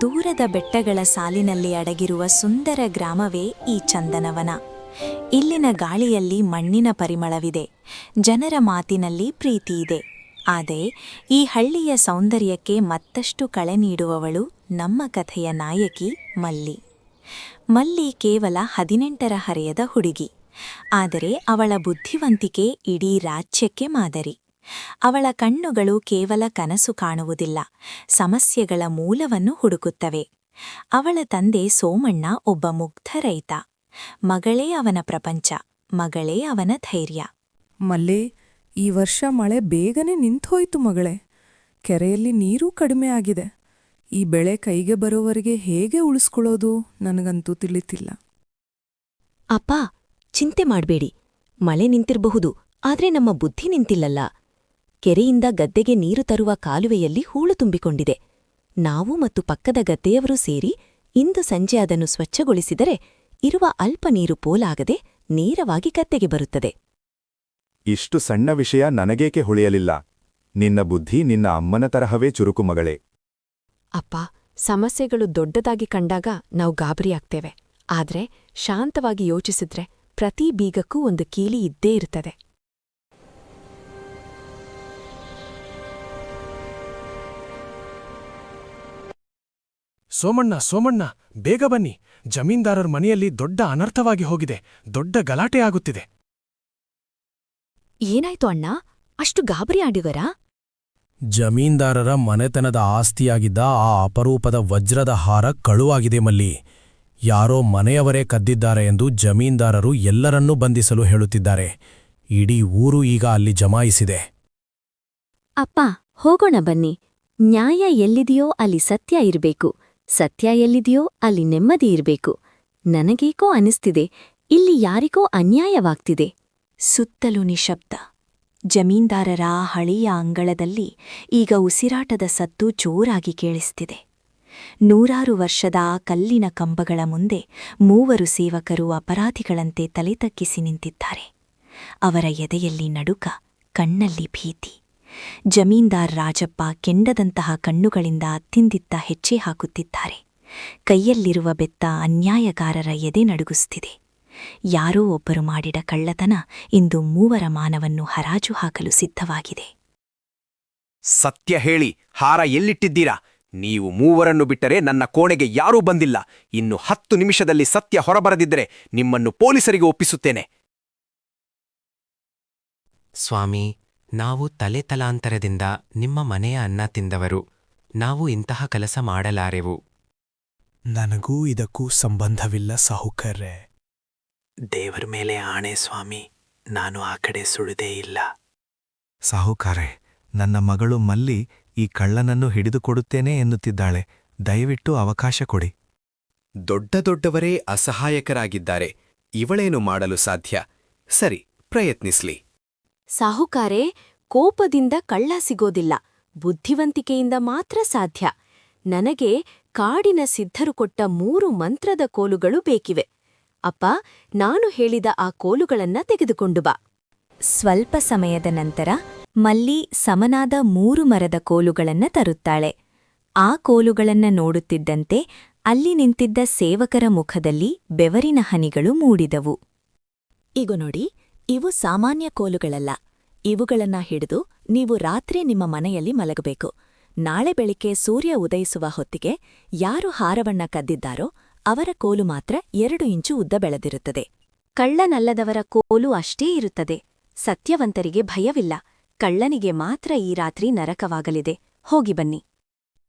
ದೂರದ ಬೆಟ್ಟಗಳ ಸಾಲಿನಲ್ಲಿ ಅಡಗಿರುವ ಸುಂದರ ಗ್ರಾಮವೇ ಈ ಚಂದನವನ. ಇಲ್ಲಿನ ಗಾಳಿಯಲ್ಲಿ ಮಣ್ಣಿನ ಪರಿಮಳವಿದೆ, ಜನರ ಮಾತಿನಲ್ಲಿ ಪ್ರೀತಿಯಿದೆ. ಆದರೆ ಈ ಹಳ್ಳಿಯ ಸೌಂದರ್ಯಕ್ಕೆ ಮತ್ತಷ್ಟು ಕಳೆ ನೀಡುವವಳು ನಮ್ಮ ಕಥೆಯ ನಾಯಕಿ ಮಲ್ಲಿ. ಮಲ್ಲಿ ಕೇವಲ 18ರ ಹರೆಯದ ಹುಡುಗಿ, ಆದರೆ ಅವಳ ಬುದ್ಧಿವಂತಿಕೆ ಇಡೀ ರಾಜ್ಯಕ್ಕೆ ಮಾದರಿ. ಅವಳ ಕಣ್ಣುಗಳು ಕೇವಲ ಕನಸು ಕಾಣುವುದಿಲ್ಲ, ಸಮಸ್ಯೆಗಳ ಮೂಲವನ್ನು ಹುಡುಕುತ್ತವೆ. ಅವಳ ತಂದೆ ಸೋಮಣ್ಣ ಒಬ್ಬ ಮುಗ್ಧ ರೈತ. ಮಗಳೇ ಅವನ ಪ್ರಪಂಚ, ಮಗಳೇ ಅವನ ಧೈರ್ಯ. ಮಲ್ಲೇ, ಈ ವರ್ಷ ಮಳೆ ಬೇಗನೆ ನಿಂತೋಯ್ತು ಮಗಳೇ. ಕೆರೆಯಲ್ಲಿ ನೀರೂ ಕಡಿಮೆ ಆಗಿದೆ. ಈ ಬೆಳೆ ಕೈಗೆ ಬರೋವರೆಗೆ ಹೇಗೆ ಉಳಿಸ್ಕೊಳ್ಳೋದು ನನಗಂತೂ ತಿಳಿತಿಲ್ಲ. ಅಪ್ಪ, ಚಿಂತೆ ಮಾಡ್ಬೇಡಿ. ಮಳೆ ನಿಂತಿರಬಹುದು, ಆದ್ರೆ ನಮ್ಮ ಬುದ್ಧಿ ನಿಂತಿಲ್ಲಲ್ಲ. ಕೆರೆಯಿಂದ ಗದ್ದೆಗೆ ನೀರು ತರುವ ಕಾಲುವೆಯಲ್ಲಿ ಹೂಳು ತುಂಬಿಕೊಂಡಿದೆ. ನಾವು ಮತ್ತು ಪಕ್ಕದ ಗದ್ದೆಯವರು ಸೇರಿ ಇಂದು ಸಂಜೆ ಅದನ್ನು ಸ್ವಚ್ಛಗೊಳಿಸಿದರೆ ಇರುವ ಅಲ್ಪ ನೀರು ಪೋಲಾಗದೆ ನೇರವಾಗಿ ಗದ್ದೆಗೆ ಬರುತ್ತದೆ. ಇಷ್ಟು ಸಣ್ಣ ವಿಷಯ ನನಗೇಕೆ ಹೊಳೆಯಲಿಲ್ಲ? ನಿನ್ನ ಬುದ್ಧಿ ನಿನ್ನ ಅಮ್ಮನ ತರಹವೇ ಚುರುಕು ಮಗಳೇ. ಅಪ್ಪ, ಸಮಸ್ಯೆಗಳು ದೊಡ್ಡದಾಗಿ ಕಂಡಾಗ ನಾವು ಗಾಬರಿಯಾಗ್ತೇವೆ. ಆದ್ರೆ ಶಾಂತವಾಗಿ ಯೋಚಿಸಿದ್ರೆ ಪ್ರತಿ ಬೀಗಕ್ಕೂ ಒಂದು ಕೀಲಿ ಇದ್ದೇ ಇರುತ್ತದೆ. ಸೋಮಣ್ಣ, ಬೇಗ ಬನ್ನಿ. ಜಮೀನ್ದಾರರ ಮನೆಯಲ್ಲಿ ದೊಡ್ಡ ಅನರ್ಥವಾಗಿ ಹೋಗಿದೆ. ದೊಡ್ಡ ಗಲಾಟೆ ಆಗುತ್ತಿದೆ. ಏನಾಯ್ತು ಅಣ್ಣ, ಅಷ್ಟು ಗಾಬರಿ ಆಡಿವರಾ? ಜಮೀನ್ದಾರರ ಮನೆತನದ ಆಸ್ತಿಯಾಗಿದ್ದ ಆ ಅಪರೂಪದ ವಜ್ರದ ಹಾರ ಕಳುವಾಗಿದೆ ಮಲ್ಲಿ. ಯಾರೋ ಮನೆಯವರೇ ಕದ್ದಿದ್ದಾರೆ ಎಂದು ಜಮೀನ್ದಾರರು ಎಲ್ಲರನ್ನೂ ಬಂಧಿಸಲು ಹೇಳುತ್ತಿದ್ದಾರೆ. ಇಡೀ ಊರು ಈಗ ಅಲ್ಲಿ ಜಮಾಯಿಸಿದೆ. ಅಪ್ಪ, ಹೋಗೋಣ ಬನ್ನಿ. ನ್ಯಾಯ ಎಲ್ಲಿದೆಯೋ ಅಲ್ಲಿ ಸತ್ಯ ಇರಬೇಕು, ಸತ್ಯ ಎಲ್ಲಿದೆಯೋ ಅಲ್ಲಿ ನೆಮ್ಮದಿ ಇರಬೇಕು. ನನಗೇಕೋ ಅನಿಸ್ತಿದೆ, ಇಲ್ಲಿ ಯಾರಿಗೋ ಅನ್ಯಾಯವಾಗ್ತಿದೆ. ಸುತ್ತಲೂ ನಿಶಬ್ದ. ಜಮೀನ್ದಾರರ ಹಳೆಯ ಅಂಗಳದಲ್ಲಿ ಈಗ ಉಸಿರಾಟದ ಸದ್ದು ಜೋರಾಗಿ ಕೇಳಿಸ್ತಿದೆ. 100 ವರ್ಷದ ಆ ಕಲ್ಲಿನ ಕಂಬಗಳ ಮುಂದೆ 3 ಸೇವಕರು ಅಪರಾಧಿಗಳಂತೆ ತಲೆತಗ್ಗಿಸಿ ನಿಂತಿದ್ದಾರೆ. ಅವರ ಎದೆಯಲ್ಲಿ ನಡುಕ, ಕಣ್ಣಲ್ಲಿ ಭೀತಿ. ಜಮೀನ್ದಾರ್ ರಾಜಪ್ಪ ಕೆಂಡದಂತಹ ಕಣ್ಣುಗಳಿಂದ ಅತ್ತಿಂದಿತ್ತ ಹೆಜ್ಜೆ ಹಾಕುತ್ತಿದ್ದಾರೆ. ಕೈಯಲ್ಲಿರುವ ಬೆತ್ತ ಅನ್ಯಾಯಗಾರರ ಎದೆ ನಡುಗಿಸ್ತಿದೆ. ಯಾರೋ ಒಬ್ಬರು ಮಾಡಿದ ಕಳ್ಳತನ ಇಂದು 3 ಮಾನವನ್ನು ಹರಾಜು ಹಾಕಲು ಸಿದ್ಧವಾಗಿದೆ. ಸತ್ಯ ಹೇಳಿ, ಹಾರ ಎಲ್ಲಿಟ್ಟಿದ್ದೀರಾ? ನೀವು 3ರನ್ನು ಬಿಟ್ಟರೆ ನನ್ನ ಕೋಣೆಗೆ ಯಾರೂ ಬಂದಿಲ್ಲ. ಇನ್ನು 10 ನಿಮಿಷದಲ್ಲಿ ಸತ್ಯ ಹೊರಬರದಿದ್ದರೆ ನಿಮ್ಮನ್ನು ಪೊಲೀಸರಿಗೆ ಒಪ್ಪಿಸುತ್ತೇನೆ. ಸ್ವಾಮಿ, ನಾವು ತಲೆತಲಾಂತರದಿಂದ ನಿಮ್ಮ ಮನೆಯ ಅನ್ನ ತಿಂದವರು. ನಾವು ಇಂತಹ ಕೆಲಸ ಮಾಡಲಾರೆವು. ನನಗೂ ಇದಕ್ಕೂ ಸಂಬಂಧವಿಲ್ಲ ಸಾಹುಕರ್ರೆ. ದೇವರ ಮೇಲೆ ಆಣೆ ಸ್ವಾಮಿ, ನಾನು ಆ ಕಡೆ ಸುಳಿದೇ ಇಲ್ಲ. ಸಾಹುಕಾರೆ, ನನ್ನ ಮಗಳು ಮಲ್ಲಿ ಈ ಕಳ್ಳನನ್ನು ಹಿಡಿದುಕೊಡುತ್ತೇನೆ ಎನ್ನುತ್ತಿದ್ದಾಳೆ. ದಯವಿಟ್ಟು ಅವಕಾಶ ಕೊಡಿ. ದೊಡ್ಡವರೇ ಅಸಹಾಯಕರಾಗಿದ್ದಾರೆ. ಇವಳೇನು ಮಾಡಲು ಸಾಧ್ಯ? ಸರಿ, ಪ್ರಯತ್ನಿಸ್ಲಿ. ಸಾಹುಕಾರೆ, ಕೋಪದಿಂದ ಕಳ್ಳ ಸಿಗೋದಿಲ್ಲ, ಬುದ್ಧಿವಂತಿಕೆಯಿಂದ ಮಾತ್ರ ಸಾಧ್ಯ. ನನಗೆ ಕಾಡಿನ ಸಿದ್ಧರು ಕೊಟ್ಟ 3 ಮಂತ್ರದ ಕೋಲುಗಳು ಬೇಕಿವೆ. ಅಪ್ಪ, ನಾನು ಹೇಳಿದ ಆ ಕೋಲುಗಳನ್ನ ತೆಗೆದುಕೊಂಡು ಬಾ. ಸ್ವಲ್ಪ ಸಮಯದ ನಂತರ ಮಲ್ಲಿ ಸಮನಾದ 3 ಮರದ ಕೋಲುಗಳನ್ನ ತರುತ್ತಾಳೆ. ಆ ಕೋಲುಗಳನ್ನ ನೋಡುತ್ತಿದ್ದಂತೆ ಅಲ್ಲಿ ನಿಂತಿದ್ದ ಸೇವಕರ ಮುಖದಲ್ಲಿ ಬೆವರಿನ ಹನಿಗಳು ಮೂಡಿದವು. ಈಗ ನೋಡಿ, ಇವು ಸಾಮಾನ್ಯ ಕೋಲುಗಳಲ್ಲ. ಇವುಗಳನ್ನ ಹಿಡಿದು ನೀವು ರಾತ್ರಿ ನಿಮ್ಮ ಮನೆಯಲ್ಲಿ ಮಲಗಬೇಕು. ನಾಳೆ ಬೆಳಿಗ್ಗೆ ಸೂರ್ಯ ಉದಯಿಸುವ ಹೊತ್ತಿಗೆ ಯಾರು ಹಾರವನ್ನ ಕದ್ದಿದ್ದಾರೋ ಅವರ ಕೋಲು ಮಾತ್ರ 2 ಇಂಚು ಉದ್ದ ಬೆಳೆದಿರುತ್ತದೆ. ಕಳ್ಳನಲ್ಲದವರ ಕೋಲು ಅಷ್ಟೇ ಇರುತ್ತದೆ. ಸತ್ಯವಂತರಿಗೆ ಭಯವಿಲ್ಲ. ಕಳ್ಳನಿಗೆ ಮಾತ್ರ ಈ ರಾತ್ರಿ ನರಕವಾಗಲಿದೆ. ಹೋಗಿ ಬನ್ನಿ.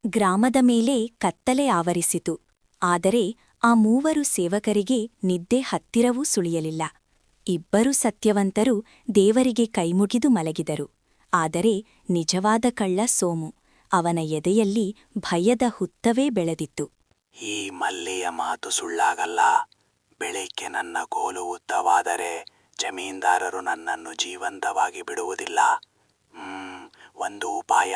ಗ್ರಾಮದ ಮೇಲೆ ಕತ್ತಲೆ ಆವರಿಸಿತು. ಆದರೆ ಆ 3 ಸೇವಕರಿಗೆ ನಿದ್ದೆ ಹತ್ತಿರವೂ ಸುಳಿಯಲಿಲ್ಲ. 2 ಸತ್ಯವಂತರು ದೇವರಿಗೆ ಕೈಮುಗಿದು ಮಲಗಿದರು. ಆದರೆ ನಿಜವಾದ ಕಳ್ಳ ಸೋಮು. ಅವನ ಎದೆಯಲ್ಲಿ ಭಯದ ಹುತ್ತವೇ ಬೆಳೆದಿತ್ತು. ಈ ಮಲ್ಲಿಯ ಮಾತು ಸುಳ್ಳಾಗಲ್ಲ. ಬೆಳಿಗ್ಗೆ ನನ್ನ ಕೋಲು ಉದ್ದವಾದರೆ ಜಮೀನ್ದಾರರು ನನ್ನನ್ನು ಜೀವಂತವಾಗಿ ಬಿಡುವುದಿಲ್ಲ. ಒಂದು ಉಪಾಯ.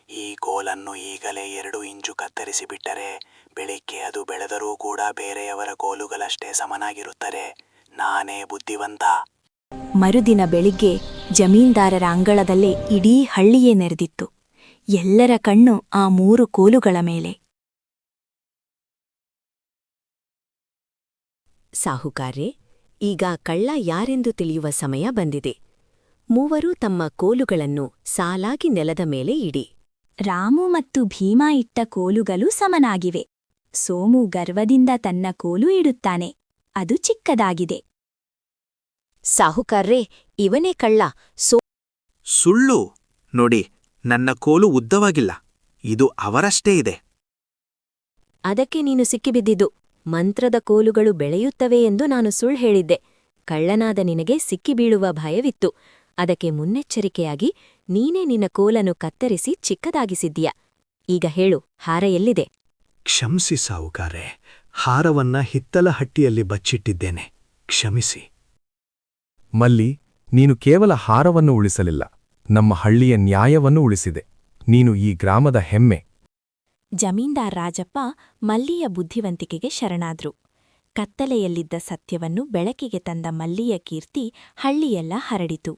ಈ ಕೋಲನ್ನು ಈಗಲೇ 2 ಇಂಚು ಕತ್ತರಿಸಿಬಿಟ್ಟರೆ ಬೆಳಿಗ್ಗೆ ಅದು ಬೆಳೆದರೂ ಕೂಡ ಬೇರೆಯವರ ಕೋಲುಗಳಷ್ಟೇ ಸಮನಾಗಿರುತ್ತದೆ. ನಾನೇ ಬುದ್ಧಿವಂತ. ಮರುದಿನ ಬೆಳಿಗ್ಗೆ ಜಮೀನ್ದಾರರ ಅಂಗಳದಲ್ಲೇ ಇಡೀ ಹಳ್ಳಿಯೇ ನೆರೆದಿತ್ತು. ಎಲ್ಲರ ಕಣ್ಣು ಆ 3 ಕೋಲುಗಳ ಮೇಲೆ. ಸಾಹುಕಾರ್ರೆ, ಈಗ ಕಳ್ಳ ಯಾರೆಂದು ತಿಳಿಯುವ ಸಮಯ ಬಂದಿದೆ. ಮೂವರೂ ತಮ್ಮ ಕೋಲುಗಳನ್ನು ಸಾಲಾಗಿ ನೆಲದ ಮೇಲೆ ಇಡಿ. ರಾಮು ಮತ್ತು ಭೀಮ ಇಟ್ಟ ಕೋಲುಗಳು ಸಮನಾಗಿವೆ. ಸೋಮು ಗರ್ವದಿಂದ ತನ್ನ ಕೋಲು ಇಡುತ್ತಾನೆ. ಅದು ಚಿಕ್ಕದಾಗಿದೆ. ಸಾಹುಕಾರ್ರೆ, ಇವನೇ ಕಳ್ಳ. ಸುಳ್ಳು. ನೋಡಿ, ನನ್ನ ಕೋಲು ಉದ್ದವಾಗಿಲ್ಲ. ಇದು ಅವರಷ್ಟೇ ಇದೆ. ಅದಕ್ಕೆ ನೀನು ಸಿಕ್ಕಿಬಿದ್ದಿದ್ದು. ಮಂತ್ರದ ಕೋಲುಗಳು ಬೆಳೆಯುತ್ತವೆ ಎಂದು ನಾನು ಸುಳ್ಳು ಹೇಳಿದ್ದೆ. ಕಳ್ಳನಾದ ನಿನಗೆ ಸಿಕ್ಕಿಬೀಳುವ ಭಯವಿತ್ತು. ಅದಕ್ಕೆ ಮುನ್ನೆಚ್ಚರಿಕೆಯಾಗಿ ನೀನೇ ನಿನ್ನ ಕೋಲನ್ನು ಕತ್ತರಿಸಿ ಚಿಕ್ಕದಾಗಿಸಿದ್ದೀಯ. ಈಗ ಹೇಳು, ಹಾರ ಎಲ್ಲಿದೆ? ಕ್ಷಮಿಸಿ ಸಾಹುಕಾರೆ, ಹಾರವನ್ನ ಹಿತ್ತಲ ಹಟ್ಟಿಯಲ್ಲಿ ಬಚ್ಚಿಟ್ಟಿದ್ದೇನೆ. ಕ್ಷಮಿಸಿ. ಮಲ್ಲಿ, ನೀನು ಕೇವಲ ಹಾರವನ್ನು ಉಳಿಸಲಿಲ್ಲ, ನಮ್ಮ ಹಳ್ಳಿಯ ನ್ಯಾಯವನ್ನು ಉಳಿಸಿದೆ. ನೀನು ಈ ಗ್ರಾಮದ ಹೆಮ್ಮೆ. ಜಮೀನ್ದಾರ್ ರಾಜಪ್ಪ ಮಲ್ಲಿಯ ಬುದ್ಧಿವಂತಿಕೆಗೆ ಶರಣಾದ್ರು. ಕತ್ತಲೆಯಲ್ಲಿದ್ದ ಸತ್ಯವನ್ನು ಬೆಳಕಿಗೆ ತಂದ ಮಲ್ಲಿಯ ಕೀರ್ತಿ ಹಳ್ಳಿಯೆಲ್ಲ ಹರಡಿತು.